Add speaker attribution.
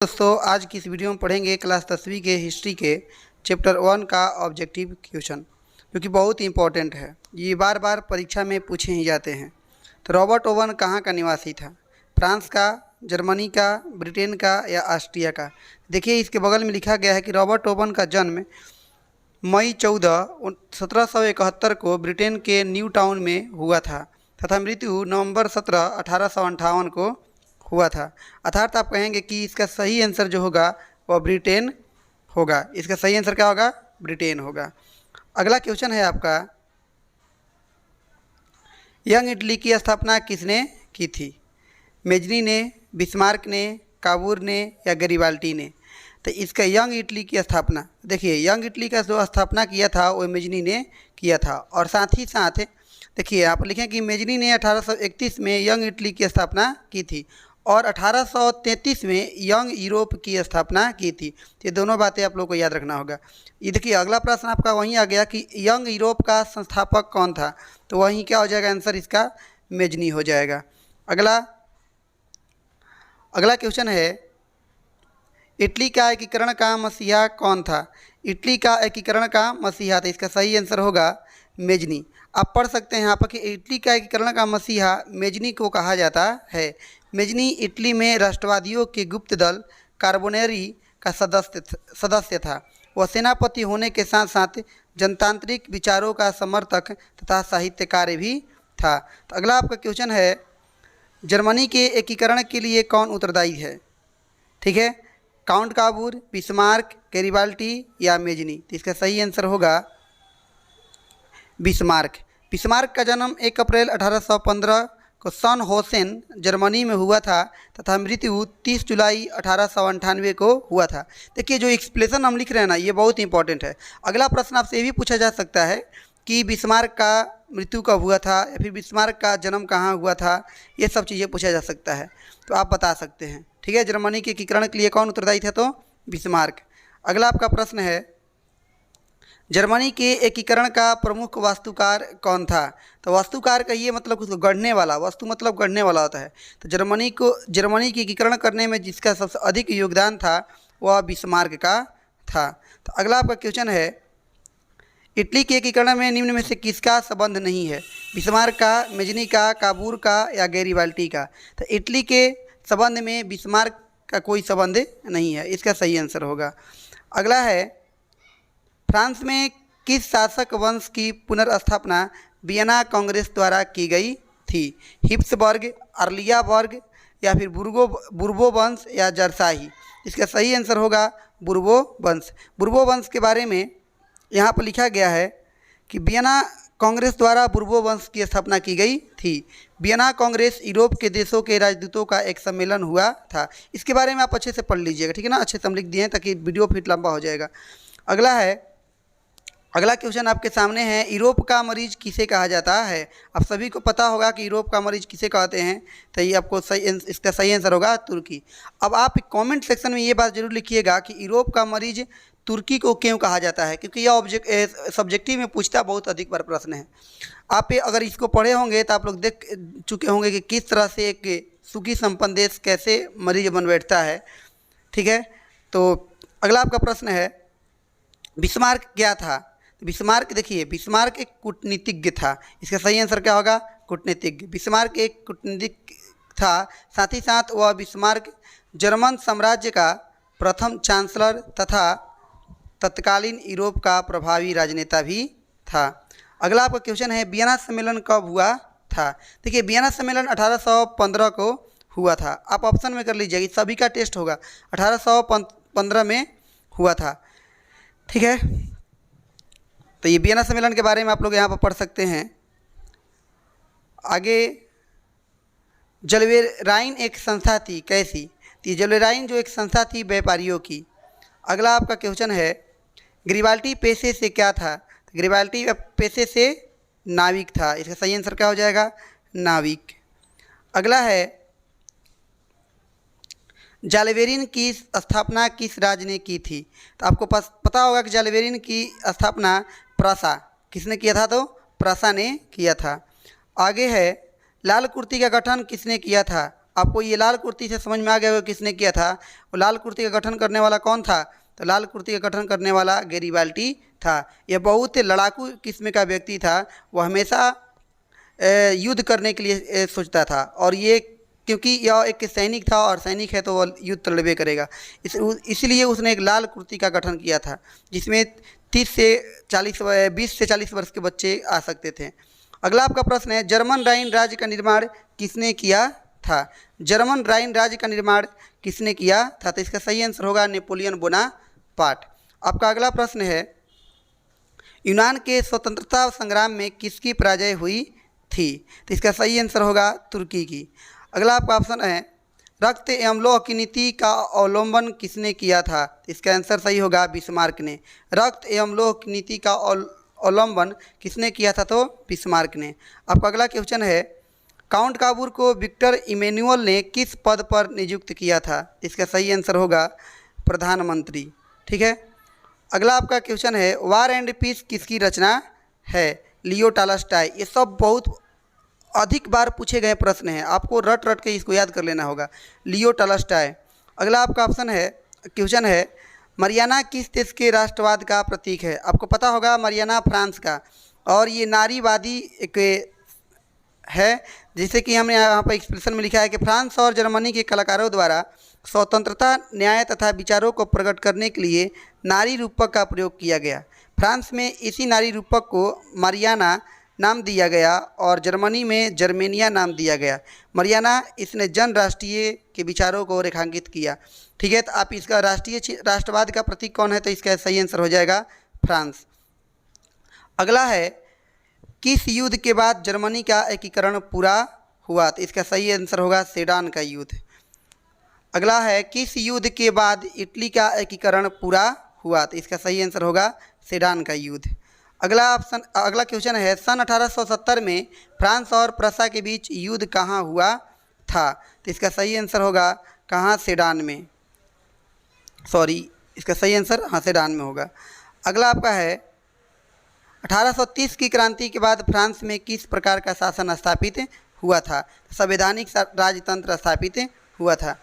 Speaker 1: दोस्तों आज की इस वीडियो में पढ़ेंगे क्लास 10वीं के हिस्ट्री के चैप्टर 1 का ऑब्जेक्टिव क्वेश्चन, जो कि बहुत इंपॉर्टेंट है। ये बार बार परीक्षा में पूछे ही जाते हैं। तो रॉबर्ट ओवन कहाँ का निवासी था? फ्रांस का, जर्मनी का, ब्रिटेन का या ऑस्ट्रिया का? देखिए, इसके बगल में लिखा गया है कि रॉबर्ट ओवन का जन्म मई 14, 1771 को ब्रिटेन के न्यू टाउन में हुआ था तथा मृत्यु नवंबर 17, 1858 को हुआ था। अर्थात आप कहेंगे कि इसका सही आंसर जो होगा वह ब्रिटेन होगा। इसका सही आंसर क्या होगा? ब्रिटेन होगा। अगला क्वेश्चन है आपका, यंग इटली की स्थापना किसने की थी? मेजनी ने, बिस्मार्क ने, काबूर ने या गरिबाल्टी ने? तो इसका यंग इटली की स्थापना, देखिए यंग इटली का जो स्थापना किया था वो मेजनी ने किया था। और साथ ही साथ देखिए आप लिखें कि मेजनी ने 1831 में यंग इटली की स्थापना की थी और 1833 में यंग यूरोप की स्थापना की थी। ये दोनों बातें आप लोग को याद रखना होगा। ये देखिए अगला प्रश्न आपका वहीं आ गया कि यंग यूरोप का संस्थापक कौन था? तो वहीं क्या हो जाएगा आंसर इसका? मेजनी हो जाएगा। अगला क्वेश्चन है, इटली का एकीकरण का मसीहा कौन था? इटली का एकीकरण का मसीहा था, इसका सही आंसर होगा मेजनी। आप पढ़ सकते हैं यहाँ पर कि इटली का एकीकरण का मसीहा मेजनी को कहा जाता है। मेजनी इटली में राष्ट्रवादियों के गुप्त दल कार्बोनेरी का सदस्य था। वह सेनापति होने के साथ साथ जनतांत्रिक विचारों का समर्थक तथा साहित्यकार भी था। तो अगला आपका क्वेश्चन है, जर्मनी के एकीकरण के लिए कौन उत्तरदायी है? ठीक है, काउंट काबूर, बिस्मार्क, गैरिबाल्टी या मेजनी? तो इसका सही आंसर होगा बिस्मार्क। बिस्मार्क का जन्म 1 अप्रैल 1815 को सन होसेन जर्मनी में हुआ था तथा मृत्यु 30 जुलाई 1898 को हुआ था। देखिए जो एक्सप्लेनेशन हम लिख रहे हैं ना, ये बहुत इंपॉर्टेंट है। अगला प्रश्न आपसे ये भी पूछा जा सकता है कि बिस्मार्क का मृत्यु कब हुआ था या फिर बिस्मार्क का जन्म कहाँ हुआ था, ये सब चीज़ें पूछा जा सकता है, तो आप बता सकते हैं। ठीक है, जर्मनी के एकीकरण के लिए कौन उत्तरदायी था? तो बिस्मार्क। अगला आपका प्रश्न है, जर्मनी के एकीकरण का प्रमुख वास्तुकार कौन था? तो वास्तुकार का ये मतलब उसको गढ़ने वाला, वस्तु मतलब गढ़ने वाला होता है। तो जर्मनी के एकीकरण करने में जिसका सबसे अधिक योगदान था वह बिस्मार्क का था। तो अगला आपका क्वेश्चन है, इटली के एकीकरण में निम्न में से किसका संबंध नहीं है? बिस्मार्क का, मेजनी का, काबूर का या गैरिबाल्टी का? तो इटली के संबंध में बिस्मार्क का कोई संबंध नहीं है, इसका सही आंसर होगा। अगला है, फ्रांस में किस शासक वंश की पुनर्स्थापना वियना कांग्रेस द्वारा की गई थी? हिप्सबर्ग, अर्लियाबर्ग या फिर बुर्बो वंश या जरसाही? इसका सही आंसर होगा बुर्बो वंश। बुर्बो वंश के बारे में यहाँ पर लिखा गया है कि वियना कांग्रेस द्वारा बुर्बो वंश की स्थापना की गई थी। वियना कांग्रेस यूरोप के देशों के राजदूतों का एक सम्मेलन हुआ था। इसके बारे में आप अच्छे से पढ़ लीजिएगा, ठीक है ना, अच्छे से हम लिख दिए हैं ताकि वीडियो फिर लंबा हो जाएगा। अगला क्वेश्चन आपके सामने है, यूरोप का मरीज किसे कहा जाता है? आप सभी को पता होगा कि यूरोप का मरीज किसे कहते हैं, तो ये आपको इसका सही आंसर होगा तुर्की। अब आप कमेंट सेक्शन में ये बात जरूर लिखिएगा कि यूरोप का मरीज तुर्की को क्यों कहा जाता है, क्योंकि यह सब्जेक्टिव में पूछता बहुत अधिक बार प्रश्न है। आप अगर इसको पढ़े होंगे तो आप लोग देख चुके होंगे कि किस तरह से एक सुखी संपन्न देश कैसे मरीज बन बैठता है। ठीक है, तो अगला आपका प्रश्न है, बिस्मार्क क्या था? बिस्मार्क, देखिए बिस्मार्क एक कूटनीतिज्ञ था। इसका सही आंसर क्या होगा? कूटनीतिज्ञ। बिस्मार्क एक कूटनीतिज्ञ था, साथ ही साथ वह बिस्मार्क जर्मन साम्राज्य का प्रथम चांसलर तथा तत्कालीन यूरोप का प्रभावी राजनेता भी था। अगला आपका क्वेश्चन है, वियना सम्मेलन कब हुआ था? देखिए वियना सम्मेलन 1815 को हुआ था। आप ऑप्शन में कर लीजिएगा, सभी का टेस्ट होगा। 1815 में हुआ था। ठीक है, तो ये वियना सम्मेलन के बारे में आप लोग यहाँ पर पढ़ सकते हैं। आगे, जलवेराइन एक संस्था थी, कैसी? तो ये जलवेराइन जो एक संस्था थी व्यापारियों की। अगला आपका क्वेश्चन है, गरिबाल्टी पेशे से क्या था? तो गरिबाल्टी पेशे से नाविक था। इसका सही आंसर क्या हो जाएगा? नाविक। अगला है, जालवेरिन की स्थापना किस राज्य ने की थी? तो आपको पता होगा कि जालवेरिन की स्थापना प्रसा किसने किया था? तो प्रसा ने किया था। आगे है, लाल कुर्ती का गठन किसने किया था? आपको ये लाल कुर्ती से समझ में आ गया होगा किसने किया था। वो लाल कुर्ती का गठन करने वाला कौन था? तो लाल कुर्ती का गठन करने वाला गैरिबाल्डी था। यह बहुत लड़ाकू किस्म का व्यक्ति था। वह हमेशा युद्ध करने के लिए सोचता था, और ये क्योंकि यह एक सैनिक था और सैनिक है तो वह युद्ध तो लड़बे करेगा, इसलिए उसने एक लाल कुर्ती का गठन किया था जिसमें 20 से 40 वर्ष के बच्चे आ सकते थे। अगला आपका प्रश्न है, जर्मन राइन राज्य का निर्माण किसने किया था? जर्मन राइन राज्य का निर्माण किसने किया था? तो इसका सही आंसर होगा नेपोलियन बोनापार्ट। आपका अगला प्रश्न है, यूनान के स्वतंत्रता संग्राम में किसकी पराजय हुई थी? तो इसका सही आंसर होगा तुर्की की। अगला आपका ऑप्शन है, रक्त एवं लौह की नीति का अवलंबन किसने किया था? इसका आंसर सही होगा बिस्मार्क ने। रक्त एवं लौह की नीति का अवलंबन किसने किया था? तो बिस्मार्क ने। आपका अगला क्वेश्चन है, काउंट काबूर को विक्टर इमैनुअल ने किस पद पर नियुक्त किया था? इसका सही आंसर होगा प्रधानमंत्री। ठीक है। अगला आपका क्वेश्चन है, वार एंड पीस किसकी रचना है? Leo Tolstoy. ये सब बहुत अधिक बार पूछे गए प्रश्न हैं, आपको रट रट के इसको याद कर लेना होगा, लियो टॉल्स्टॉय। अगला आपका ऑप्शन है, क्वेश्चन है, मरियाना किस देश के राष्ट्रवाद का प्रतीक है? आपको पता होगा मरियाना फ्रांस का, और ये नारीवादी एक है। जैसे कि हमने यहाँ पर एक्सप्रेशन में लिखा है कि फ्रांस और जर्मनी के कलाकारों द्वारा स्वतंत्रता, न्याय तथा विचारों को प्रकट करने के लिए नारी रूपक का प्रयोग किया गया। फ्रांस में इसी नारी रूपक को मरियाना नाम दिया गया और जर्मनी में जर्मेनिया नाम दिया गया। मरियाना इसने जन राष्ट्रीय के विचारों को रेखांकित किया। ठीक है, तो आप इसका राष्ट्रवाद का प्रतीक कौन है? तो इसका सही आंसर हो जाएगा फ्रांस। अगला है, किस युद्ध के बाद जर्मनी का एकीकरण पूरा हुआ? तो इसका सही आंसर होगा सेडान का युद्ध। अगला है, किस युद्ध के बाद इटली का एकीकरण पूरा हुआ? तो इसका सही आंसर होगा सेडान का युद्ध। अगला क्वेश्चन है, सन 1870 में फ्रांस और प्रसा के बीच युद्ध कहाँ हुआ था? तो इसका सही आंसर होगा कहाँ? सेडान में। इसका सही आंसर सेडान में होगा। अगला आपका है, 1830 की क्रांति के बाद फ्रांस में किस प्रकार का शासन स्थापित हुआ था? संवैधानिक राजतंत्र स्थापित हुआ था।